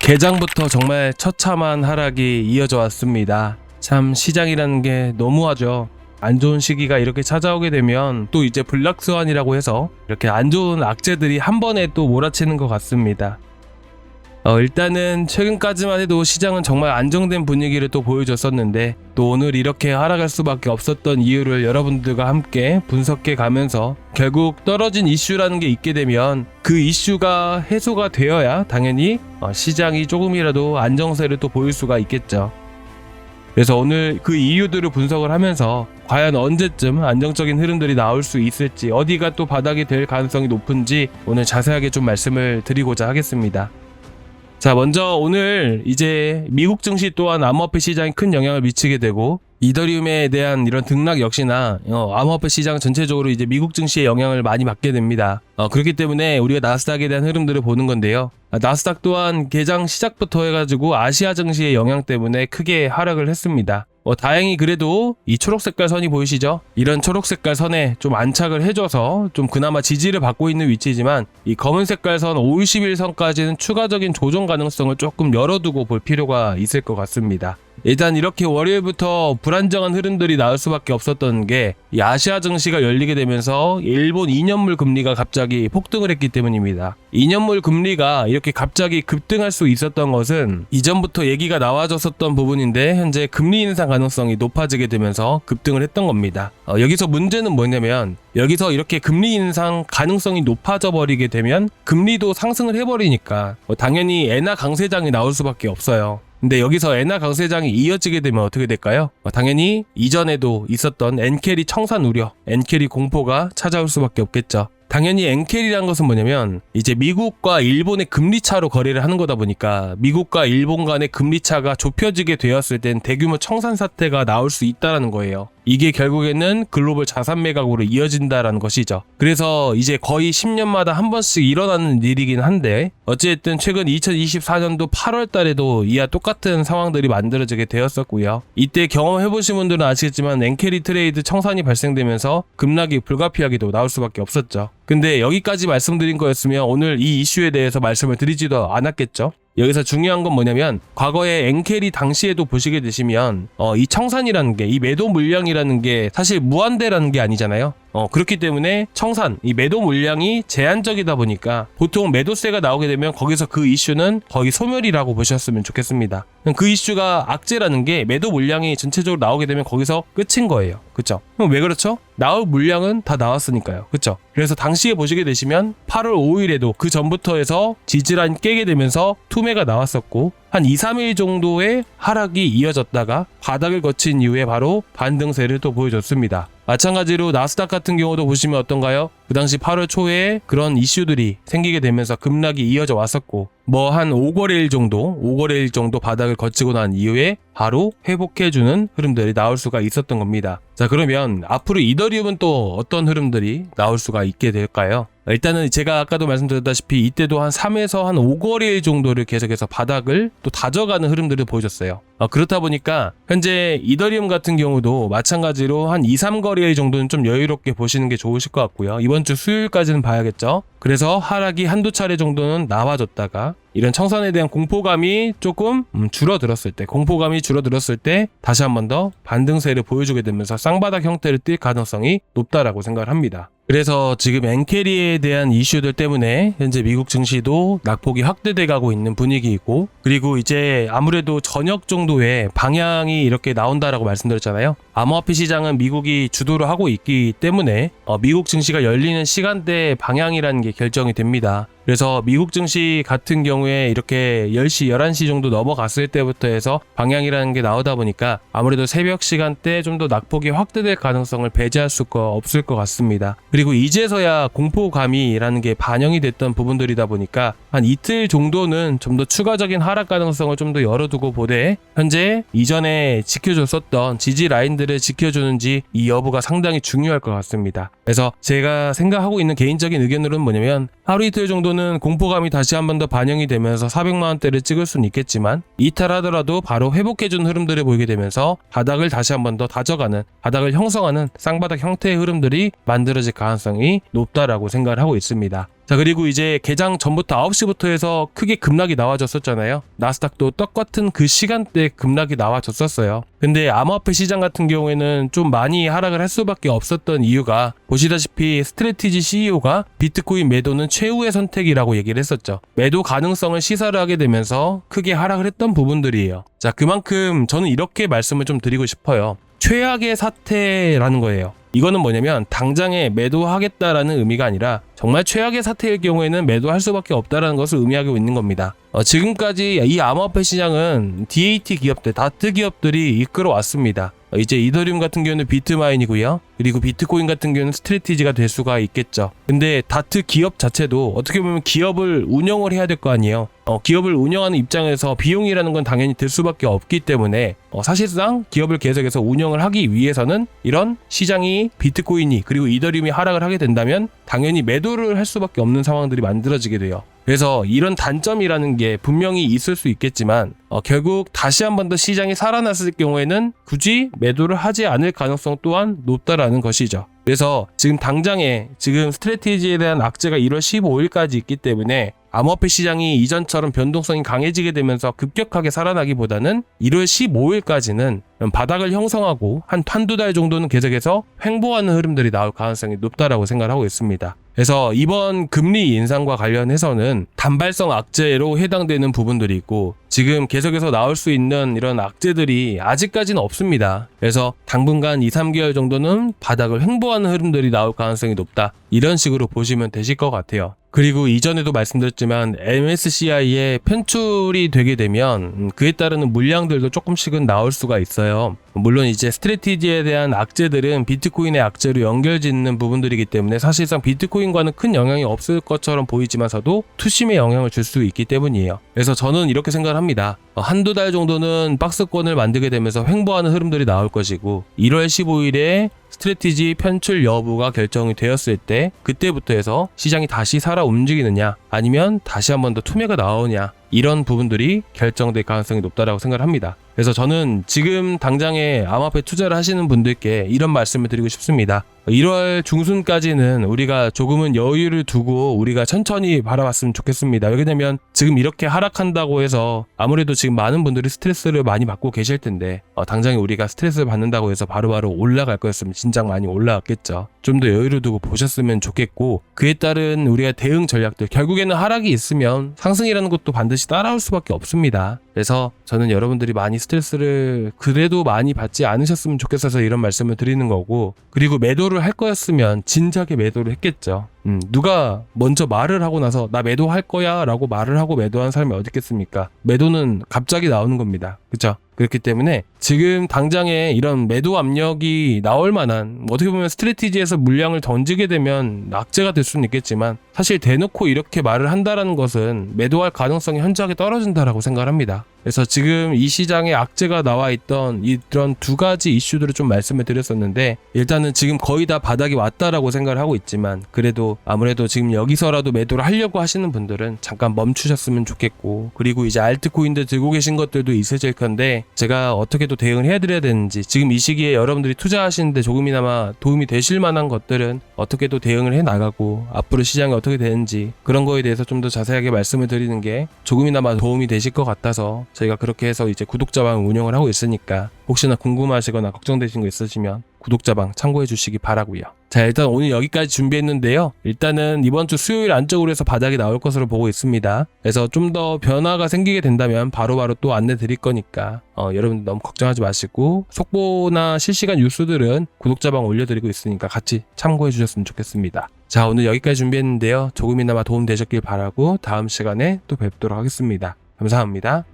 개장부터 정말 처참한 하락이 이어져 왔습니다. 참 시장이라는 게 너무하죠. 안 좋은 시기가 이렇게 찾아오게 되면 또 이제 블락스완이라고 해서 이렇게 안 좋은 악재들이 한 번에 또 몰아치는 것 같습니다. 일단은 최근까지만 해도 시장은 정말 안정된 분위기를 또 보여줬었는데 또 오늘 이렇게 하락할 수밖에 없었던 이유를 여러분들과 함께 분석해 가면서 결국 떨어진 이슈라는 게 있게 되면 그 이슈가 해소가 되어야 당연히 시장이 조금이라도 안정세를 또 보일 수가 있겠죠. 그래서 오늘 그 이유들을 분석을 하면서 과연 언제쯤 안정적인 흐름들이 나올 수 있을지, 어디가 또 바닥이 될 가능성이 높은지 오늘 자세하게 좀 말씀을 드리고자 하겠습니다. 자, 먼저 오늘 이제 미국 증시 또한 암호화폐 시장에 큰 영향을 미치게 되고 이더리움에 대한 이런 등락 역시나 암호화폐 시장 전체적으로 이제 미국 증시에 영향을 많이 받게 됩니다. 그렇기 때문에 우리가 나스닥에 대한 흐름들을 보는 건데요. 나스닥 또한 개장 시작부터 해가지고 아시아 증시의 영향 때문에 크게 하락을 했습니다. 다행히 그래도 이 초록색깔 선이 보이시죠? 이런 초록색깔 선에 좀 안착을 해줘서 좀 그나마 지지를 받고 있는 위치지만 이 검은색깔 선 51선까지는 추가적인 조정 가능성을 조금 열어두고 볼 필요가 있을 것 같습니다. 일단 이렇게 월요일부터 불안정한 흐름들이 나올 수밖에 없었던 게 이 아시아 증시가 열리게 되면서 일본 2년물 금리가 갑자기 폭등을 했기 때문입니다. 2년물 금리가 이렇게 갑자기 급등할 수 있었던 것은 이전부터 얘기가 나와졌었던 부분인데 현재 금리 인상 가능성이 높아지게 되면서 급등을 했던 겁니다. 여기서 문제는 뭐냐면 여기서 이렇게 금리 인상 가능성이 높아져 버리게 되면 금리도 상승을 해버리니까 당연히 엔화 강세장이 나올 수밖에 없어요. 근데 여기서 엔화 강세장이 이어지게 되면 어떻게 될까요? 당연히 이전에도 있었던 엔캐리 청산 우려, 엔캐리 공포가 찾아올 수밖에 없겠죠. 당연히 엔캐리라는 것은 뭐냐면 이제 미국과 일본의 금리 차로 거래를 하는 거다 보니까 미국과 일본 간의 금리 차가 좁혀지게 되었을 땐 대규모 청산 사태가 나올 수 있다는 거예요. 이게 결국에는 글로벌 자산 매각으로 이어진다라는 것이죠. 그래서 이제 거의 10년마다 한 번씩 일어나는 일이긴 한데 어쨌든 최근 2024년도 8월 달에도 이와 똑같은 상황들이 만들어지게 되었었고요. 이때 경험해보신 분들은 아시겠지만 엔캐리 트레이드 청산이 발생되면서 급락이 불가피하게도 나올 수밖에 없었죠. 근데 여기까지 말씀드린 거였으면 오늘 이 이슈에 대해서 말씀을 드리지도 않았겠죠. 여기서 중요한 건 뭐냐면 과거에 엔캐리 당시에도 보시게 되시면 이 청산이라는 게, 이 매도 물량이라는 게 사실 무한대라는 게 아니잖아요. 그렇기 때문에 청산, 이 매도 물량이 제한적이다 보니까 보통 매도세가 나오게 되면 거기서 그 이슈는 거의 소멸이라고 보셨으면 좋겠습니다. 그 이슈가 악재라는 게 매도 물량이 전체적으로 나오게 되면 거기서 끝인 거예요. 그쵸? 그럼 왜 그렇죠? 나올 물량은 다 나왔으니까요. 그쵸? 그래서 당시에 보시게 되시면 8월 5일에도 그 전부터 해서 지지라인 깨게 되면서 투매가 나왔었고 한 2, 3일 정도의 하락이 이어졌다가 바닥을 거친 이후에 바로 반등세를 또 보여줬습니다. 마찬가지로 나스닥 같은 경우도 보시면 어떤가요? 그 당시 8월 초에 그런 이슈들이 생기게 되면서 급락이 이어져 왔었고 뭐 한 5거래일 정도 바닥을 거치고 난 이후에 바로 회복해주는 흐름들이 나올 수가 있었던 겁니다. 자, 그러면 앞으로 이더리움은 또 어떤 흐름들이 나올 수가 있게 될까요? 일단은 제가 아까도 말씀드렸다시피 이때도 한 3에서 한 5거래일 정도를 계속해서 바닥을 또 다져가는 흐름들을 보여줬어요. 그렇다 보니까 현재 이더리움 같은 경우도 마찬가지로 한 2, 3거래일 정도는 좀 여유롭게 보시는 게 좋으실 것 같고요. 이번 주 수요일까지는 봐야겠죠. 그래서 하락이 한두 차례 정도는 나와줬다가 이런 청산에 대한 공포감이 조금 줄어들었을 때 다시 한 번 더 반등세를 보여주게 되면서 쌍바닥 형태를 띌 가능성이 높다라고 생각을 합니다. 그래서 지금 엔캐리에 대한 이슈들 때문에 현재 미국 증시도 낙폭이 확대돼 가고 있는 분위기이고, 그리고 이제 아무래도 저녁 정도에 방향이 이렇게 나온다라고 말씀드렸잖아요. 암호화폐 시장은 미국이 주도를 하고 있기 때문에 미국 증시가 열리는 시간대 방향이라는 게 결정이 됩니다. 그래서 미국 증시 같은 경우에 이렇게 10시, 11시 정도 넘어갔을 때부터 해서 방향이라는 게 나오다 보니까 아무래도 새벽 시간대 좀 더 낙폭이 확대될 가능성을 배제할 수가 없을 것 같습니다. 그리고 이제서야 공포감이라는 게 반영이 됐던 부분들이다 보니까 한 이틀 정도는 좀 더 추가적인 하락 가능성을 좀 더 열어두고 보되 현재 이전에 지켜줬었던 지지 라인들을 지켜주는지 이 여부가 상당히 중요할 것 같습니다. 그래서 제가 생각하고 있는 개인적인 의견으로는 뭐냐면 하루 이틀 정도는 공포감이 다시 한 번 더 반영이 되면서 400만원대를 찍을 수는 있겠지만 이탈하더라도 바로 회복해주는 흐름들을 보이게 되면서 바닥을 다시 한 번 더 다져가는, 바닥을 형성하는 쌍바닥 형태의 흐름들이 만들어질 가능성이 높다라고 생각을 하고 있습니다. 자, 그리고 이제 개장 전부터 9시부터 해서 크게 급락이 나와줬었잖아요. 나스닥도 똑같은 그 시간대에 급락이 나와줬었어요. 근데 암호화폐 시장 같은 경우에는 좀 많이 하락을 할 수밖에 없었던 이유가 보시다시피 스트래티지 CEO가 비트코인 매도는 최후의 선택이라고 얘기를 했었죠. 매도 가능성을 시사를 하게 되면서 크게 하락을 했던 부분들이에요. 자, 그만큼 저는 이렇게 말씀을 좀 드리고 싶어요. 최악의 사태라는 거예요. 이거는 뭐냐면 당장에 매도하겠다라는 의미가 아니라 정말 최악의 사태일 경우에는 매도할 수밖에 없다라는 것을 의미하고 있는 겁니다. 지금까지 이 암호화폐 시장은 DAT 기업들, 다트 기업들이 이끌어 왔습니다. 이제 이더리움 같은 경우는 비트마인이고요. 그리고 비트코인 같은 경우는 스트래티지가 될 수가 있겠죠. 근데 다트 기업 자체도 어떻게 보면 기업을 운영을 해야 될 거 아니에요. 기업을 운영하는 입장에서 비용이라는 건 당연히 들 수밖에 없기 때문에 사실상 기업을 계속해서 운영을 하기 위해서는 이런 시장이 비트코인이 그리고 이더리움이 하락을 하게 된다면 당연히 매도를 할 수밖에 없는 상황들이 만들어지게 돼요. 그래서 이런 단점이라는 게 분명히 있을 수 있겠지만 결국 다시 한 번 더 시장이 살아났을 경우에는 굳이 매도를 하지 않을 가능성 또한 높다라는 것이죠. 그래서 지금 당장에 지금 스트래티지에 대한 악재가 1월 15일까지 있기 때문에 암호화폐 시장이 이전처럼 변동성이 강해지게 되면서 급격하게 살아나기보다는 1월 15일까지는 바닥을 형성하고 한두 달 정도는 계속해서 횡보하는 흐름들이 나올 가능성이 높다라고 생각을 하고 있습니다. 그래서 이번 금리 인상과 관련해서는 단발성 악재로 해당되는 부분들이 있고 지금 계속해서 나올 수 있는 이런 악재들이 아직까지는 없습니다. 그래서 당분간 2-3개월 정도는 바닥을 횡보하는 흐름들이 나올 가능성이 높다. 이런 식으로 보시면 되실 것 같아요. 그리고 이전에도 말씀드렸지만 MSCI에 편출이 되게 되면 그에 따르는 물량들도 조금씩은 나올 수가 있어요. 물론 이제 스트래티지에 대한 악재들은 비트코인의 악재로 연결짓는 부분들이기 때문에 사실상 비트코인과는 큰 영향이 없을 것처럼 보이지만서도 투심에 영향을 줄 수 있기 때문이에요. 그래서 저는 이렇게 생각을 합니다. 한두 달 정도는 박스권을 만들게 되면서 횡보하는 흐름들이 나올 것이고 1월 15일에 스트래티지 편출 여부가 결정이 되었을 때 그때부터 해서 시장이 다시 살아 움직이느냐 아니면 다시 한 번 더 투매가 나오냐 이런 부분들이 결정될 가능성이 높다라고 생각을 합니다. 그래서 저는 지금 당장에 암호화폐 투자를 하시는 분들께 이런 말씀을 드리고 싶습니다. 1월 중순까지는 우리가 조금은 여유를 두고 우리가 천천히 바라봤으면 좋겠습니다. 왜냐면 지금 이렇게 하락한다고 해서 아무래도 지금 많은 분들이 스트레스를 많이 받고 계실 텐데 당장에 우리가 스트레스를 받는다고 해서 바로바로 올라갈 거였으면 진작 많이 올라왔겠죠. 좀 더 여유를 두고 보셨으면 좋겠고 그에 따른 우리가 대응 전략들 결국에는 하락이 있으면 상승이라는 것도 반드시 따라올 수밖에 없습니다. 그래서 저는 여러분들이 많이 스트레스를 그래도 많이 받지 않으셨으면 좋겠어서 이런 말씀을 드리는 거고 그리고 매도를 할 거였으면 진작에 매도를 했겠죠. 누가 먼저 말을 하고 나서 나 매도할 거야 라고 말을 하고 매도한 사람이 어디 있겠습니까? 매도는 갑자기 나오는 겁니다. 그렇죠? 그렇기 때문에 지금 당장에 이런 매도 압력이 나올 만한 어떻게 보면 스트래티지에서 물량을 던지게 되면 악재가 될 수는 있겠지만 사실 대놓고 이렇게 말을 한다라는 것은 매도할 가능성이 현저하게 떨어진다라고 생각을 합니다. 그래서 지금 이 시장에 악재가 나와 있던 이런 두 가지 이슈들을 좀 말씀을 드렸었는데 일단은 지금 거의 다 바닥이 왔다라고 생각을 하고 있지만 그래도 아무래도 지금 여기서라도 매도를 하려고 하시는 분들은 잠깐 멈추셨으면 좋겠고 그리고 이제 알트코인들 들고 계신 것들도 있으실 건데 제가 어떻게 또 대응을 해드려야 되는지 지금 이 시기에 여러분들이 투자하시는데 조금이나마 도움이 되실 만한 것들은 어떻게 또 대응을 해 나가고 앞으로 시장이 어떻게 되는지 그런 거에 대해서 좀 더 자세하게 말씀을 드리는 게 조금이나마 도움이 되실 것 같아서 저희가 그렇게 해서 이제 구독자방 운영을 하고 있으니까 혹시나 궁금하시거나 걱정되신 거 있으시면 구독자방 참고해 주시기 바라고요. 자, 일단 오늘 여기까지 준비했는데요. 일단은 이번 주 수요일 안쪽으로 해서 바닥이 나올 것으로 보고 있습니다. 그래서 좀 더 변화가 생기게 된다면 바로바로 또 안내 드릴 거니까 여러분들 너무 걱정하지 마시고 속보나 실시간 뉴스들은 구독자방 올려드리고 있으니까 같이 참고해 주셨으면 좋겠습니다. 자, 오늘 여기까지 준비했는데요. 조금이나마 도움 되셨길 바라고 다음 시간에 또 뵙도록 하겠습니다. 감사합니다.